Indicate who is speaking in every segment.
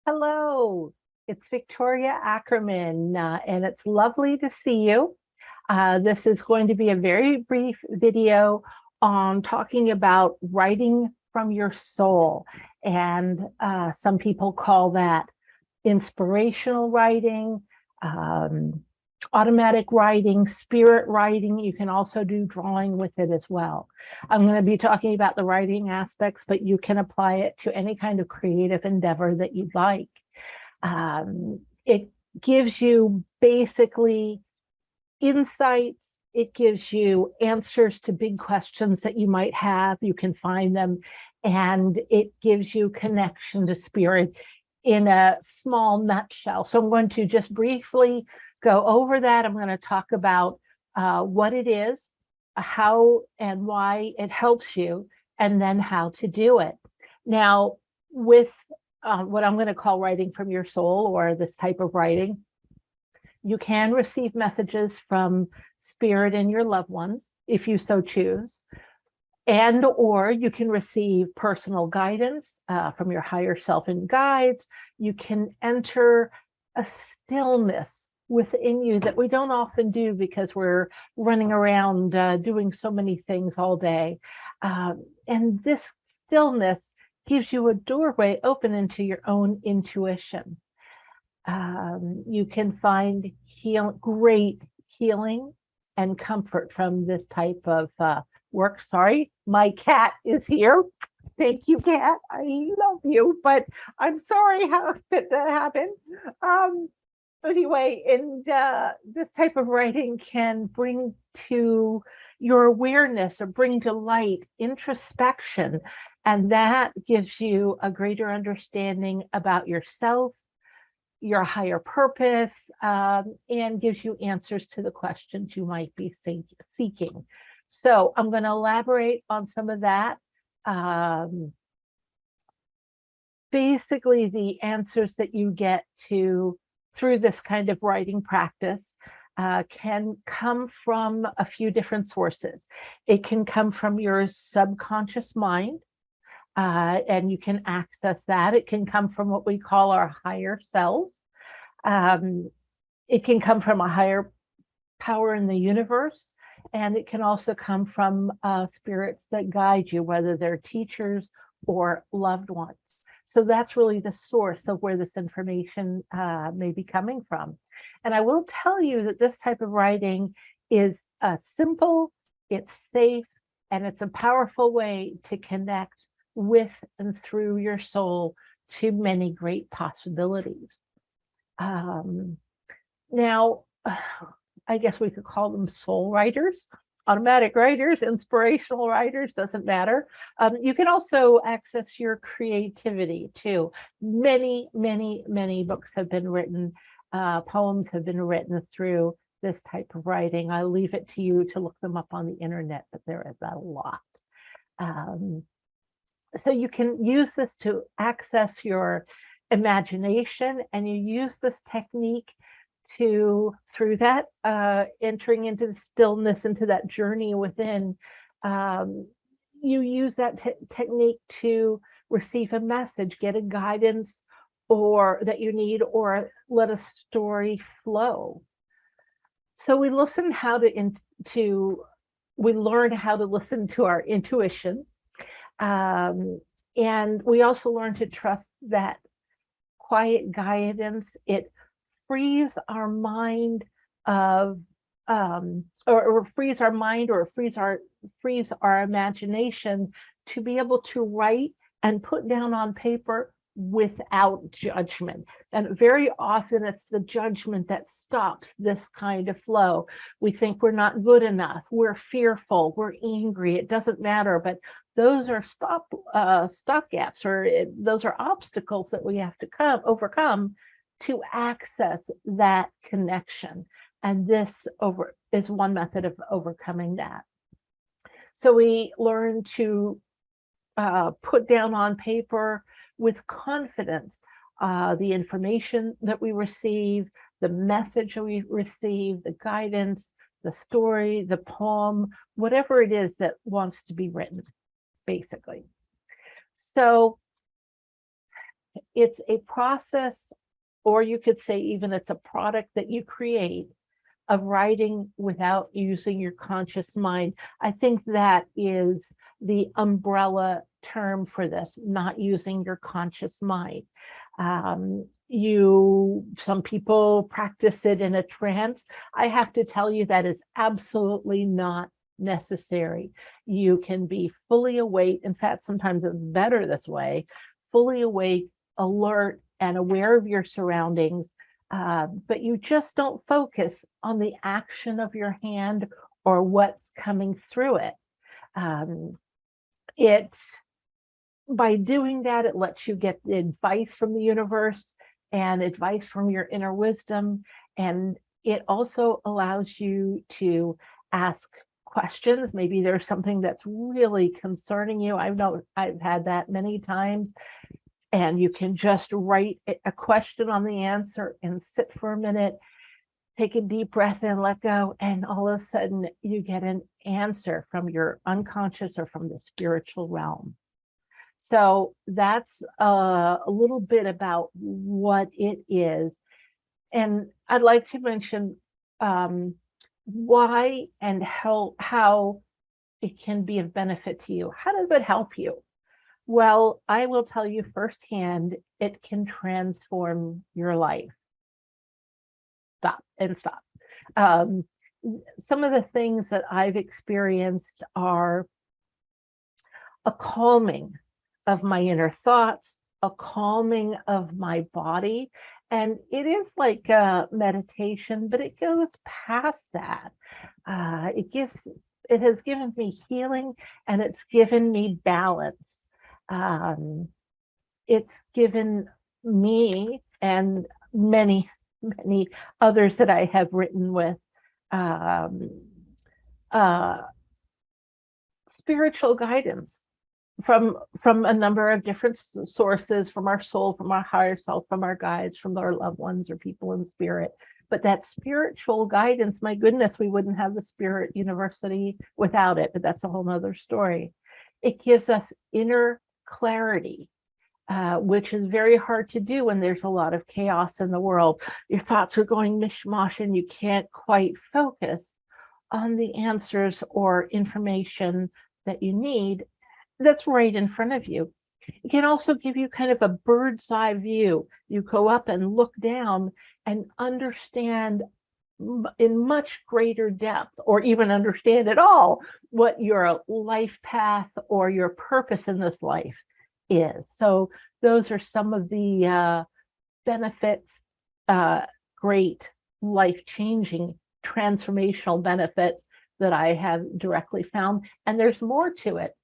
Speaker 1: Hello, it's Victoria Ackerman, and it's lovely to see you. This is going to be a very brief video on talking about writing from your soul. And some people call that inspirational writing, automatic writing, spirit writing. You can also do drawing with it as well. I'm going to be talking about the writing aspects, but you can apply it to any kind of creative endeavor that you'd like. It gives you basically insights. It gives you answers to big questions that you might have. You can find them, and it gives you connection to spirit in a small nutshell. So I'm going to just briefly go over that. I'm going to talk about what it is, how and why it helps you, and then how to do it. Now, with what I'm going to call writing from your soul, or this type of writing, you can receive messages from spirit and your loved ones, if you so choose. And or you can receive personal guidance from your higher self and guides. You can enter a stillness within you that we don't often do because we're running around doing so many things all day. And this stillness gives you a doorway open into your own intuition. You can find great healing and comfort from this type of work. Sorry, my cat is here. Thank you, cat. I love you, but I'm sorry how that happened. Anyway, and this type of writing can bring to your awareness or bring to light introspection, and that gives you a greater understanding about yourself, your higher purpose, and gives you answers to the questions you might be seeking. So I'm going to elaborate on some of that. Basically, the answers that you get through this kind of writing practice can come from a few different sources. It can come from your subconscious mind, and you can access that. It can come from what we call our higher selves. It can come from a higher power in the universe, and it can also come from spirits that guide you, whether they're teachers or loved ones. So that's really the source of where this information may be coming from. And I will tell you that this type of writing is simple, it's safe, and it's a powerful way to connect with and through your soul to many great possibilities. Now, I guess we could call them soul writers, automatic writers, inspirational writers, doesn't matter. You can also access your creativity too. Many, many, many books have been written, poems have been written through this type of writing. I leave it to you to look them up on the internet, but there is a lot. So you can use this to access your imagination, and you use this technique through that, entering into the stillness, into that journey within. You use that technique to receive a message, get a guidance or that you need, or let a story flow. So we learn how to listen to our intuition. And we also learn to trust that quiet guidance. It frees our mind or frees our mind, or frees our imagination to be able to write and put down on paper without judgment. And very often it's the judgment that stops this kind of flow. We think we're not good enough, we're fearful, we're angry, it doesn't matter. But those are stopgaps, or those are obstacles that we have to overcome to access that connection. And this is one method of overcoming that. So we learn to put down on paper with confidence the information that we receive, the message we receive, the guidance, the story, the poem, whatever it is that wants to be written, basically. So it's a process, or you could say even it's a product that you create of writing without using your conscious mind. I think that is the umbrella term for this, not using your conscious mind. Some people practice it in a trance. I have to tell you that is absolutely not necessary. You can be fully awake. In fact, sometimes it's better this way, fully awake, alert, and aware of your surroundings. But you just don't focus on the action of your hand or what's coming through it. By doing that, it lets you get advice from the universe and advice from your inner wisdom. And it also allows you to ask questions. Maybe there's something that's really concerning you. I know I've had that many times. And you can just write a question on the answer and sit for a minute, take a deep breath in, let go, and all of a sudden you get an answer from your unconscious or from the spiritual realm. So that's a little bit about what it is. And I'd like to mention why and how it can be of benefit to you. How does it help you? Well, I will tell you firsthand, it can transform your life. Stop. Some of the things that I've experienced are a calming of my inner thoughts, a calming of my body. And it is like meditation, but it goes past that. It has given me healing, and it's given me balance. It's given me and many others that I have written with spiritual guidance from a number of different sources, from our soul, from our higher self, from our guides, from our loved ones or people in spirit. But that spiritual guidance, my goodness, we wouldn't have the Spirit University without it, but that's a whole nother story. It gives us inner clarity, which is very hard to do when there's a lot of chaos in the world. Your thoughts are going mishmash and you can't quite focus on the answers or information that you need that's right in front of you. It can also give you kind of a bird's eye view. You go up and look down and understand in much greater depth, or even understand at all, what your life path or your purpose in this life is. So those are some of the benefits, great life-changing, transformational benefits that I have directly found. And there's more to it.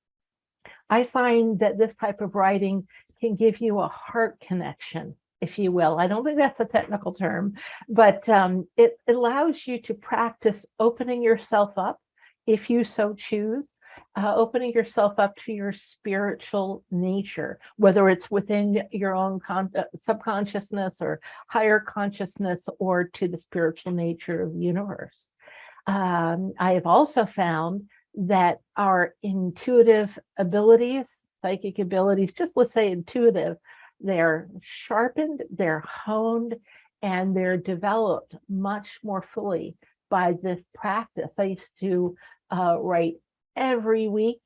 Speaker 1: I find that this type of writing can give you a heart connection, if you will. I don't think that's a technical term, but it allows you to practice opening yourself up, if you so choose, opening yourself up to your spiritual nature, whether it's within your own subconsciousness or higher consciousness, or to the spiritual nature of the universe. I have also found that our intuitive abilities, psychic abilities, just let's say intuitive, they're sharpened, they're honed, and they're developed much more fully by this practice. I used to write every week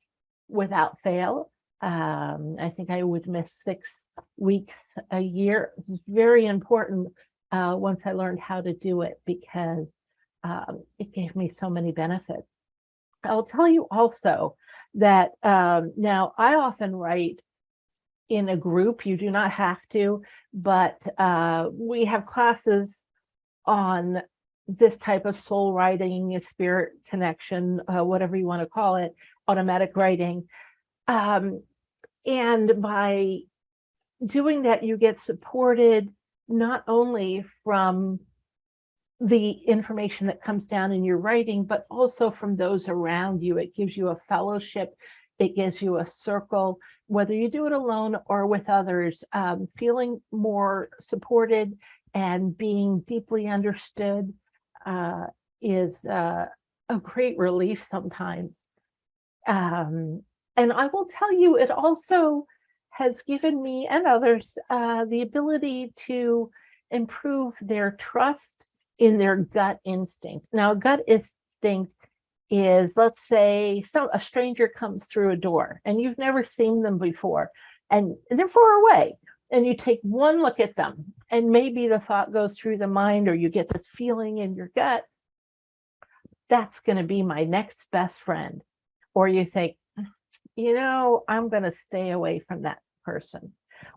Speaker 1: without fail. I think I would miss 6 weeks a year. It was very important once I learned how to do it, because it gave me so many benefits. I'll tell you also that now I often write in a group. You do not have to, but we have classes on this type of soul writing, spirit connection, whatever you want to call it, automatic writing. And by doing that, you get supported not only from the information that comes down in your writing, but also from those around you. It gives you a fellowship. It gives you a circle, whether you do it alone or with others, feeling more supported and being deeply understood is a great relief sometimes. And I will tell you, it also has given me and others the ability to improve their trust in their gut instinct. Now, gut instinct is, let's say, a stranger comes through a door and you've never seen them before, and they're far away, and you take one look at them, and maybe the thought goes through the mind, or you get this feeling in your gut, that's going to be my next best friend. Or you think, I'm going to stay away from that person.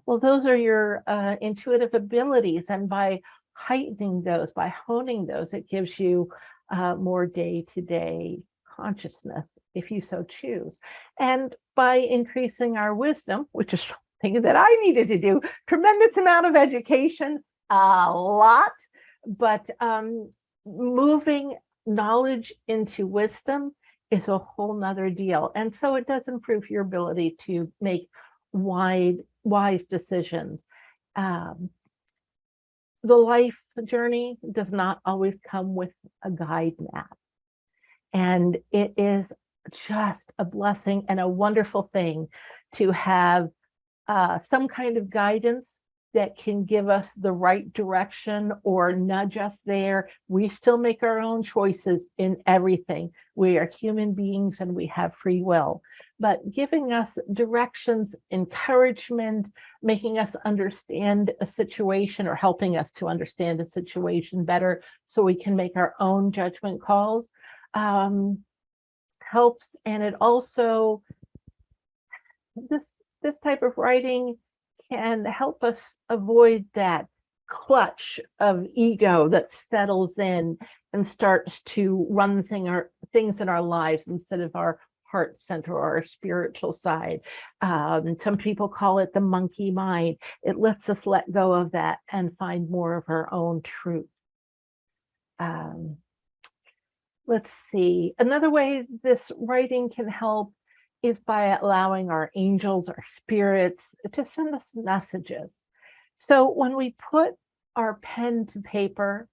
Speaker 1: Well, those are your intuitive abilities. And by heightening those, by honing those, it gives you more day-to-day consciousness, if you so choose. And by increasing our wisdom, which is something that I needed to do, tremendous amount of education, a lot, but moving knowledge into wisdom is a whole nother deal. And so it does improve your ability to make wise decisions. The life journey does not always come with a guide map. And it is just a blessing and a wonderful thing to have some kind of guidance that can give us the right direction or nudge us there. We still make our own choices in everything. We are human beings and we have free will, but giving us directions, encouragement, making us understand a situation, or helping us to understand a situation better so we can make our own judgment calls, helps. And it also, this type of writing can help us avoid that clutch of ego that settles in and starts to run things in our lives instead of our heart center or our spiritual side. Some people call it the monkey mind. It lets us let go of that and find more of our own truth. Let's see. Another way this writing can help is by allowing our angels, our spirits, to send us messages. So when we put our pen to paper,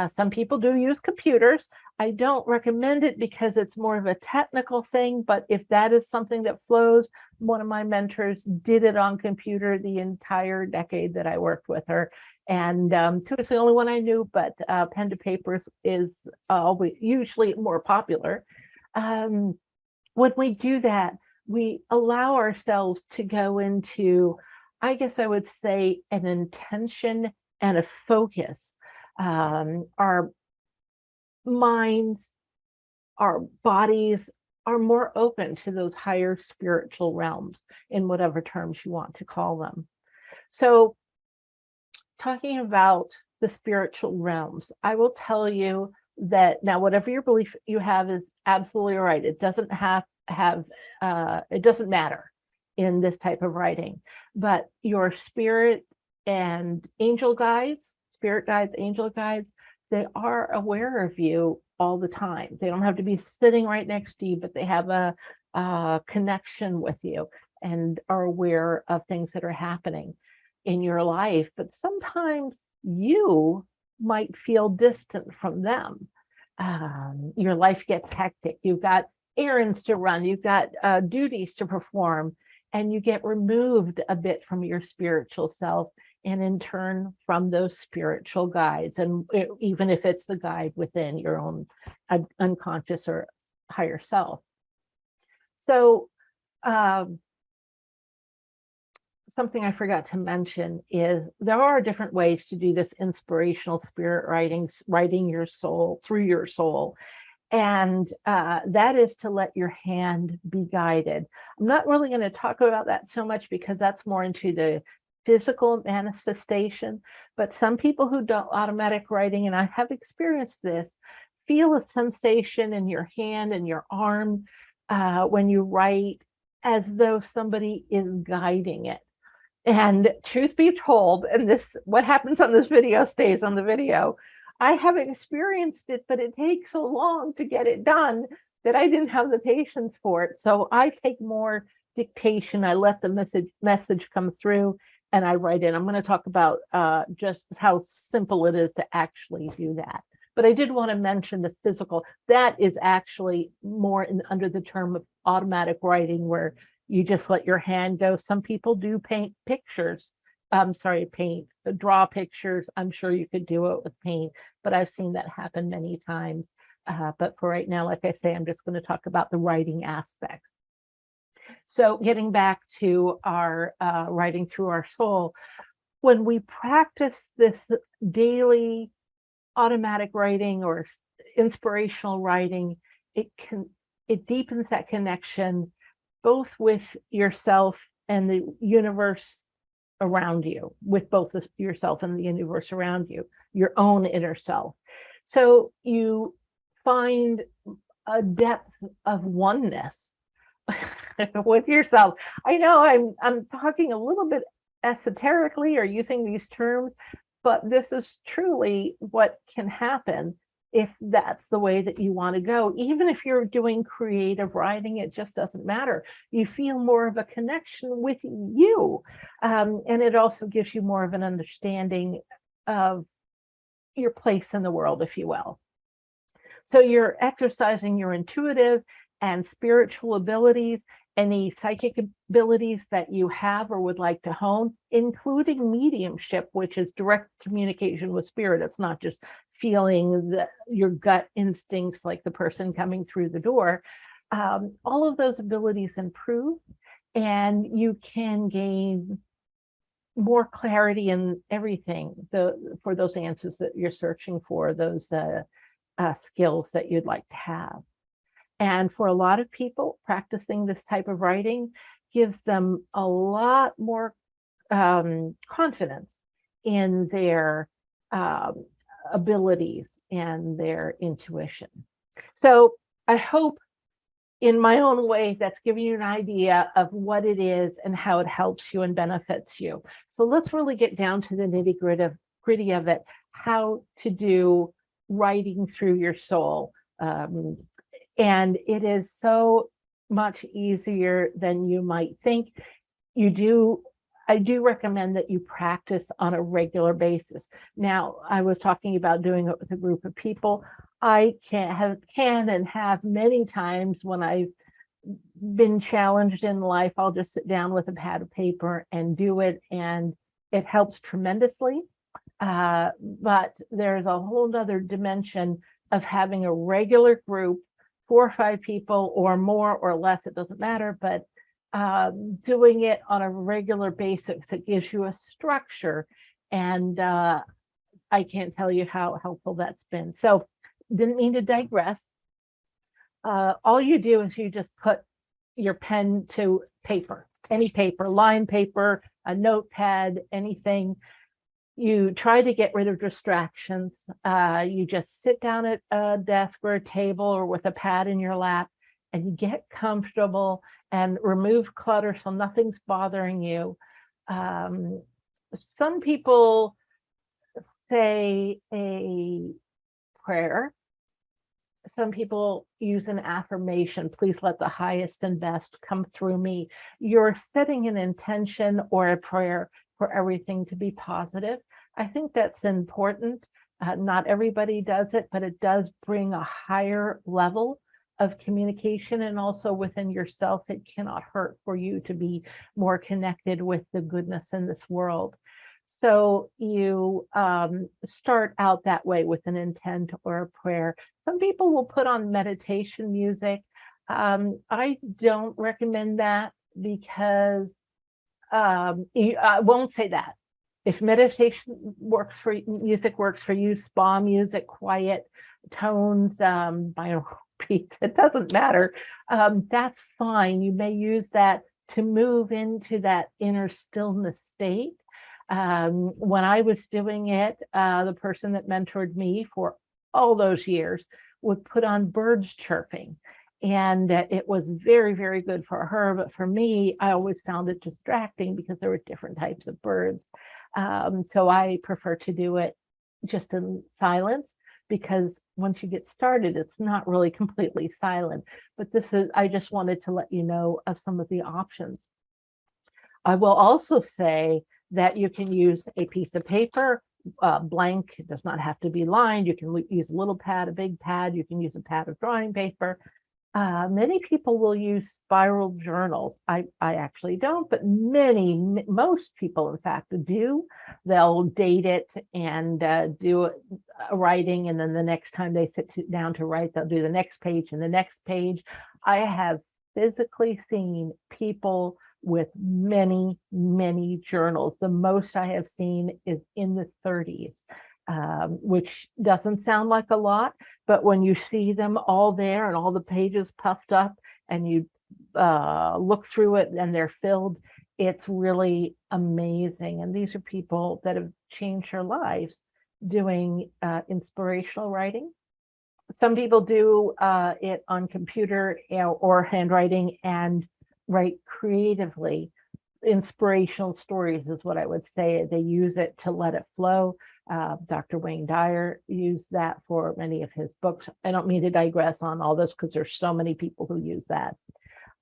Speaker 1: some people do use computers. I don't recommend it because it's more of a technical thing, but if that is something that flows, one of my mentors did it on computer the entire decade that I worked with her. And it's the only one I knew, but pen to paper is usually more popular. When we do that, we allow ourselves to go into, I guess I would say, an intention and a focus. Our minds, our bodies are more open to those higher spiritual realms, in whatever terms you want to call them. So, talking about the spiritual realms, I will tell you that now, whatever your belief you have is absolutely right. It doesn't it doesn't matter in this type of writing, but your spirit and angel guides, angel guides, they are aware of you all the time. They don't have to be sitting right next to you, but they have a connection with you and are aware of things that are happening in your life. But sometimes you might feel distant from them. Your life gets hectic. You've got errands to run. You've got duties to perform, and you get removed a bit from your spiritual self, and in turn from those spiritual guides. And even if it's the guide within your own unconscious or higher self. So something I forgot to mention is there are different ways to do this inspirational spirit writing your soul through your soul. And that is to let your hand be guided. I'm not really going to talk about that so much because that's more into the physical manifestation. But some people who do automatic writing, and I have experienced this, feel a sensation in your hand and your arm when you write, as though somebody is guiding it. And truth be told, and what happens on this video stays on the video, I have experienced it, but it takes so long to get it done that I didn't have the patience for it. So I take more dictation. I let the message come through and I write it. I'm going to talk about just how simple it is to actually do that. But I did want to mention the physical. That is actually more under the term of automatic writing, where You just let your hand go. Some people do paint pictures. Draw pictures. I'm sure you could do it with paint, but I've seen that happen many times. But for right now, like I say, I'm just going to talk about the writing aspects. So getting back to our writing through our soul, when we practice this daily automatic writing or inspirational writing, it deepens that connection both with yourself and the universe around you, with both yourself and the universe around you, your own inner self. So you find a depth of oneness with yourself. I know I'm talking a little bit esoterically or using these terms, but this is truly what can happen if that's the way that you want to go. Even if you're doing creative writing, it just doesn't matter. You feel more of a connection with you. And it also gives you more of an understanding of your place in the world, if you will. So you're exercising your intuitive and spiritual abilities, any psychic abilities that you have or would like to hone, including mediumship, which is direct communication with spirit. It's not just feeling your gut instincts like the person coming through the door. All of those abilities improve, and you can gain more clarity in everything for those answers that you're searching for, those skills that you'd like to have. And for a lot of people, practicing this type of writing gives them a lot more confidence in their abilities and their intuition. So I hope in my own way that's giving you an idea of what it is and how it helps you and benefits you. So let's really get down to the nitty-gritty of it, how to do writing through your soul. And it is so much easier than you might think. I do recommend that you practice on a regular basis. Now, I was talking about doing it with a group of people. I can and have many times when I've been challenged in life, I'll just sit down with a pad of paper and do it, and it helps tremendously. But there's a whole other dimension of having a regular group, 4 or 5 people or more or less, it doesn't matter, but doing it on a regular basis, it gives you a structure, and I can't tell you how helpful that's been. So didn't mean to digress. All you do is you just put your pen to paper, any paper, line paper, a notepad, anything. You try to get rid of distractions. You just sit down at a desk or a table or with a pad in your lap, and you get comfortable and remove clutter so nothing's bothering you. Some people say a prayer. Some people use an affirmation. Please let the highest and best come through me. You're setting an intention or a prayer for everything to be positive. I think that's important. Not everybody does it, but it does bring a higher level of communication, and also within yourself, it cannot hurt for you to be more connected with the goodness in this world. So you start out that way with an intent or a prayer. Some people will put on meditation music. I don't recommend that because I won't say that. If meditation works for you, music works for you, spa music, quiet tones, binaural beats, it doesn't matter. That's fine. You may use that to move into that inner stillness state. When I was doing it, the person that mentored me for all those years would put on birds chirping. And it was very, very good for her. But for me, I always found it distracting because there were different types of birds. So I prefer to do it just in silence, because once you get started, it's not really completely silent. But I just wanted to let you know of some of the options. I will also say that you can use a piece of paper, blank. It does not have to be lined. You can use a little pad, a big pad. You can use a pad of drawing paper. Many people will use spiral journals. I actually don't, but most people, in fact, do. They'll date it and do a writing, and then the next time they sit down to write, they'll do the next page and the next page. I have physically seen people with many, many journals. The most I have seen is in the 30s, which doesn't sound like a lot, but when you see them all there and all the pages puffed up and you look through it and they're filled, it's really amazing. And these are people that have changed their lives doing inspirational writing. Some people do it on computer or handwriting and write creatively. Inspirational stories is what I would say. They use it to let it flow. Dr. Wayne Dyer used that for many of his books. I don't mean to digress on all this because there's so many people who use that.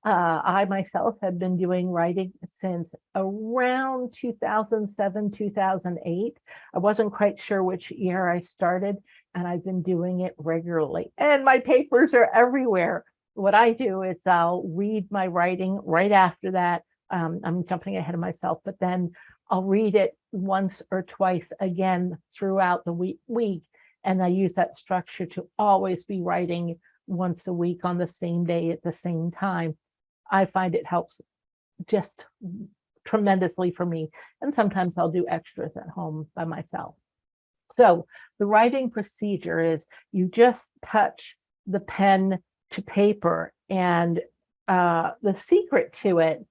Speaker 1: I myself have been doing writing since around 2007, 2008. I wasn't quite sure which year I started, and I've been doing it regularly. And my papers are everywhere. What I do is I'll read my writing right after that. I'm jumping ahead of myself, but then I'll read it once or twice again throughout the week. And I use that structure to always be writing once a week on the same day at the same time. I find it helps just tremendously for me. And sometimes I'll do extras at home by myself. So the writing procedure is you just touch the pen to paper, and the secret to it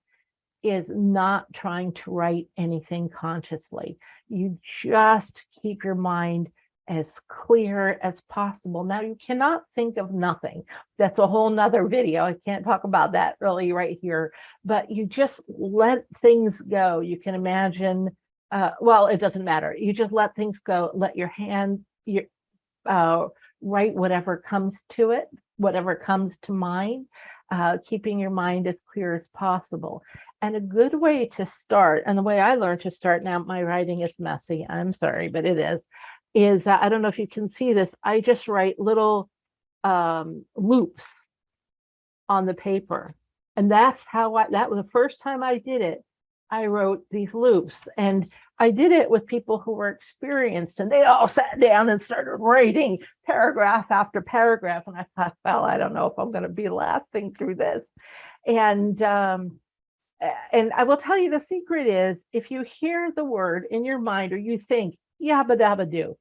Speaker 1: is not trying to write anything consciously. You just keep your mind as clear as possible. Now, you cannot think of nothing. That's a whole nother video. I can't talk about that really right here, but you just let things go. You can imagine, well, it doesn't matter. You just let things go. Let your hand write whatever comes to it, whatever comes to mind, keeping your mind as clear as possible. And a good way to start, and the way I learned to start, now my writing is messy, I'm sorry, but it is I don't know if you can see this, I just write little loops on the paper. And that's how that was the first time I did it. I wrote these loops, and I did it with people who were experienced, and they all sat down and started writing paragraph after paragraph. And I thought, well, I don't know if I'm going to be lasting through this. And I will tell you, the secret is, if you hear the word in your mind, or you think yabba dabba do,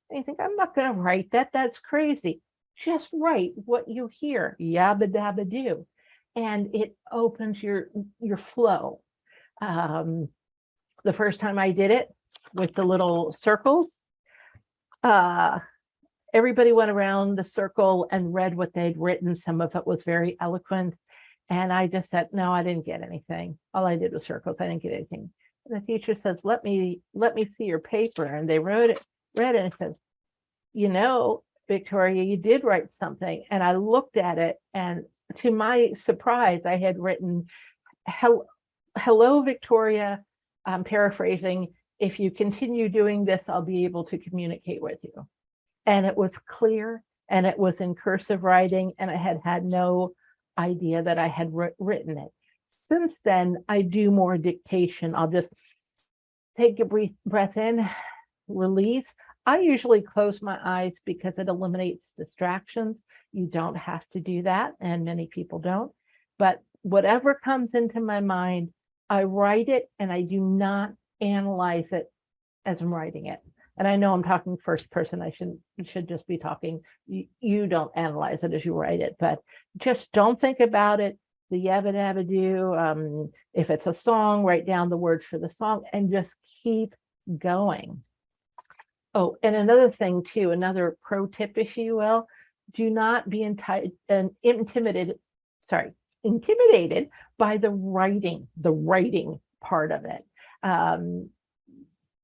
Speaker 1: and you think, I'm not going to write that, that's crazy. Just write what you hear, yabba dabba do, and it opens your flow. The first time I did it with the little circles, everybody went around the circle and read what they'd written. Some of it was very eloquent. And I just said, no, I didn't get anything. All I did was circles. I didn't get anything. And the teacher says, let me see your paper. And they read it, and it says, you know, Victoria, you did write something. And I looked at it, and to my surprise, I had written, hello, Victoria. I'm paraphrasing. If you continue doing this, I'll be able to communicate with you. And it was clear, and it was in cursive writing, and I had no idea that I had written it. Since then, I do more dictation. I'll just take a breath in, release. I usually close my eyes because it eliminates distractions. You don't have to do that, and many people don't. But whatever comes into my mind, I write it, and I do not analyze it as I'm writing it. And I know I'm talking first person. I should just be talking. You don't analyze it as you write it, but just don't think about it. The yabba dabba do. If it's a song, write down the words for the song and just keep going. Oh, and another thing too, another pro tip, if you will, do not be intimidated by the writing part of it.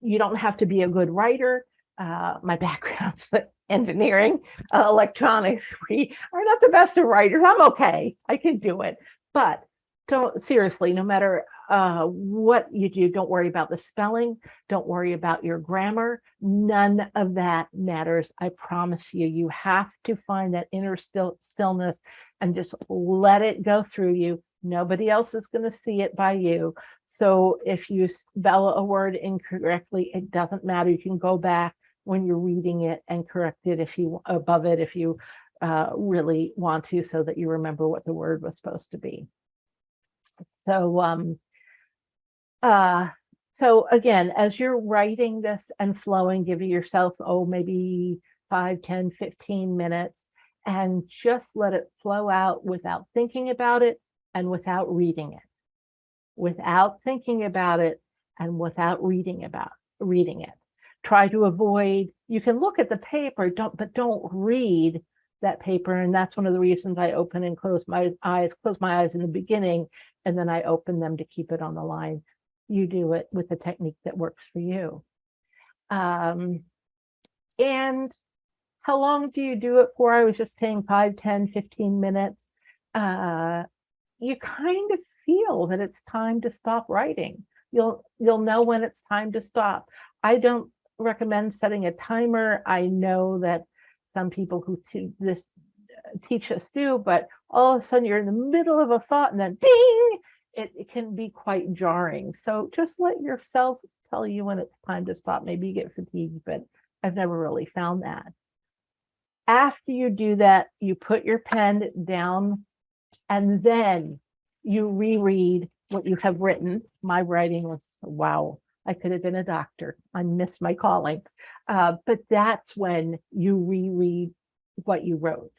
Speaker 1: You don't have to be a good writer. My background's engineering, electronics. We are not the best of writers. I'm okay. I can do it. But don't, seriously, no matter what you do. Don't worry about the spelling. Don't worry about your grammar. None of that matters. I promise you, you have to find that inner stillness and just let it go through you. Nobody else is going to see it by you. So if you spell a word incorrectly, it doesn't matter. You can go back when you're reading it and correct it if you above it, if you really want to, so that you remember what the word was supposed to be. So so again, as you're writing this and flowing, give yourself, maybe 5, 10, 15 minutes, and just let it flow out without thinking about it and without reading it. Without thinking about it and without reading it. Try to avoid, you can look at the paper, but don't read that paper. And that's one of the reasons I open and close my eyes in the beginning, and then I open them to keep it on the line. You do it with the technique that works for you. And how long do you do it for? I was just saying 5, 10, 15 minutes. You kind of feel that it's time to stop writing. You'll know when it's time to stop. I don't recommend setting a timer. I know that some people who teach us do, but all of a sudden you're in the middle of a thought and then ding, it can be quite jarring. So just let yourself tell you when it's time to stop. Maybe you get fatigued, but I've never really found that. After you do that, you put your pen down and then you reread what you have written. My writing was, wow, I could have been a doctor. I missed my calling. But that's when you reread what you wrote.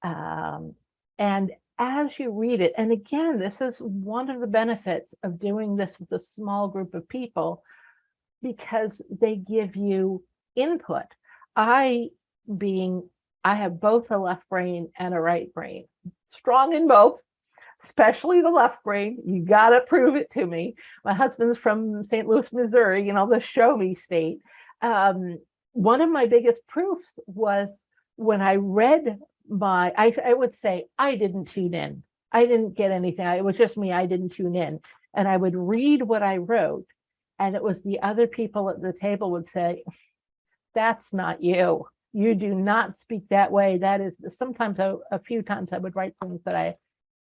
Speaker 1: And as you read it, and again, this is one of the benefits of doing this with a small group of people, because they give you input. I have both a left brain and a right brain, strong in both, especially the left brain. You got to prove it to me. My husband's from St. Louis, Missouri, the show me state. One of my biggest proofs was when I read I would say I didn't tune in. I didn't get anything. It was just me. I didn't tune in. And I would read what I wrote, and it was the other people at the table would say, that's not you. You do not speak that way. That is, sometimes a few times I would write things that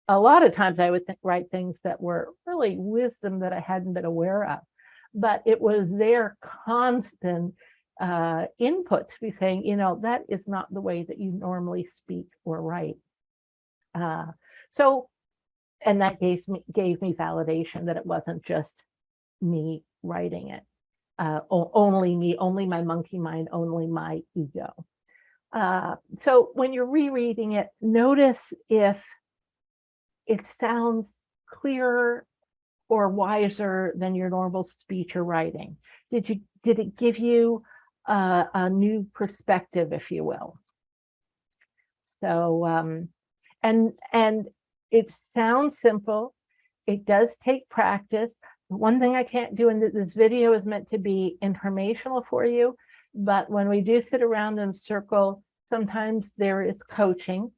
Speaker 1: a lot of times I would write things that were really wisdom that I hadn't been aware of. But it was their constant input to be saying, that is not the way that you normally speak or write. So, and that gave me validation that it wasn't just me writing it. Only me, only my monkey mind, only my ego. So when you're rereading it, notice if it sounds clearer or wiser than your normal speech or writing. Did it give you a new perspective, if you will? So, and it sounds simple. It does take practice. One thing I can't do, and this video is meant to be informational for you, but when we do sit around in a circle, sometimes there is coaching.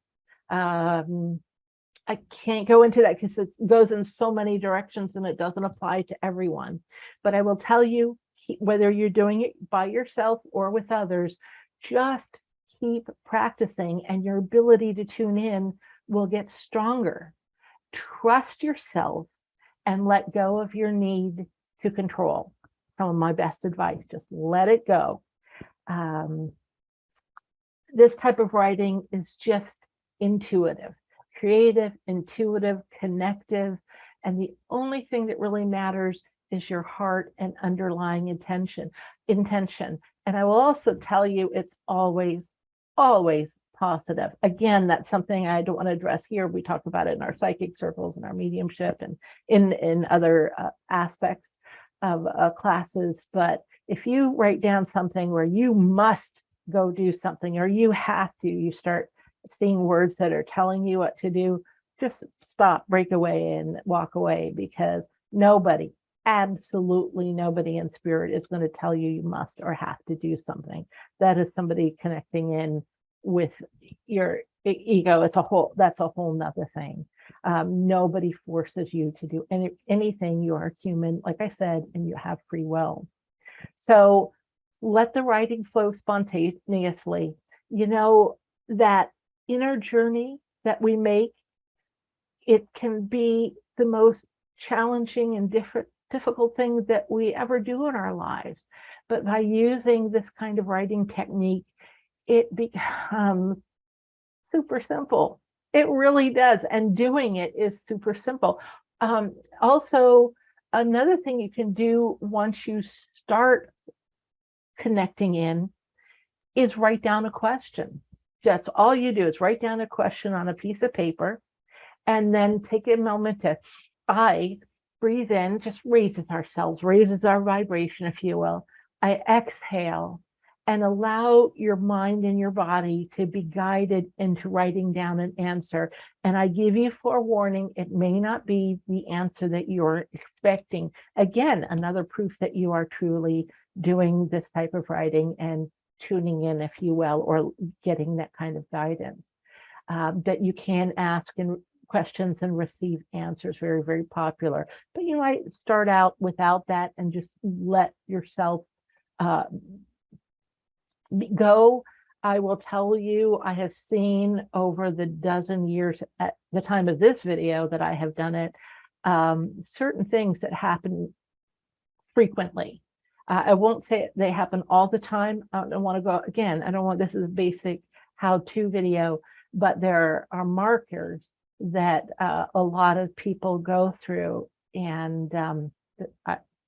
Speaker 1: I can't go into that because it goes in so many directions and it doesn't apply to everyone. But I will tell you, whether you're doing it by yourself or with others, just keep practicing and your ability to tune in will get stronger. Trust yourself and let go of your need to control. Some of my best advice, just let it go. This type of writing is just intuitive, creative, intuitive, connective, and the only thing that really matters is your heart and underlying intention. And I will also tell you, it's always, always positive. Again, that's something I don't want to address here. We talk about it in our psychic circles and our mediumship and in other aspects of classes. But if you write down something where you must go do something or you have to, you start seeing words that are telling you what to do, just stop, break away and walk away, because nobody, absolutely nobody in spirit is going to tell you you must or have to do something. That is somebody connecting in with your ego, that's a whole nother thing. Nobody forces you to do anything. You are human, like I said, and you have free will. So let the writing flow spontaneously. You know, that inner journey that we make, it can be the most challenging and difficult thing that we ever do in our lives. But by using this kind of writing technique, it becomes super simple. It really does. And doing it is super simple. Also, another thing you can do once you start connecting in is write down a question. That's all you do is write down a question on a piece of paper, and then take a moment to breathe in, just raises ourselves, raises our vibration, if you will. I exhale and allow your mind and your body to be guided into writing down an answer. And I give you forewarning, it may not be the answer that you're expecting. Again, another proof that you are truly doing this type of writing and tuning in, if you will, or getting that kind of guidance. That you can ask and questions and receive answers, very, very popular. But you might start out without that and just let yourself go. I will tell you, I have seen over the dozen years at the time of this video that I have done it, certain things that happen frequently. I won't say they happen all the time. I don't want to go again. I don't want, this is a basic how-to video, but there are markers that a lot of people go through, and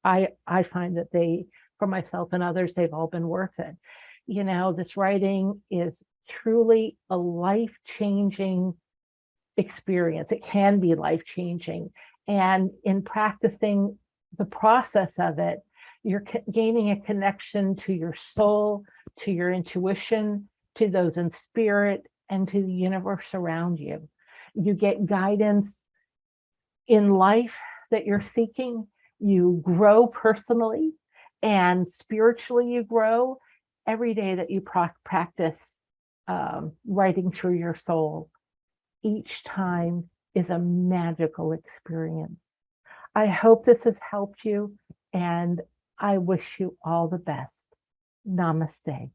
Speaker 1: I find that they, for myself and others, they've all been worth it. You know, this writing is truly a life-changing experience. It can be life-changing, and in practicing the process of it, you're gaining a connection to your soul, to your intuition, to those in spirit, and to the universe around you. You get guidance in life that you're seeking. You grow personally and spiritually. You grow every day that you practice writing through your soul. Each time is a magical experience. I hope this has helped you, and I wish you all the best. Namaste.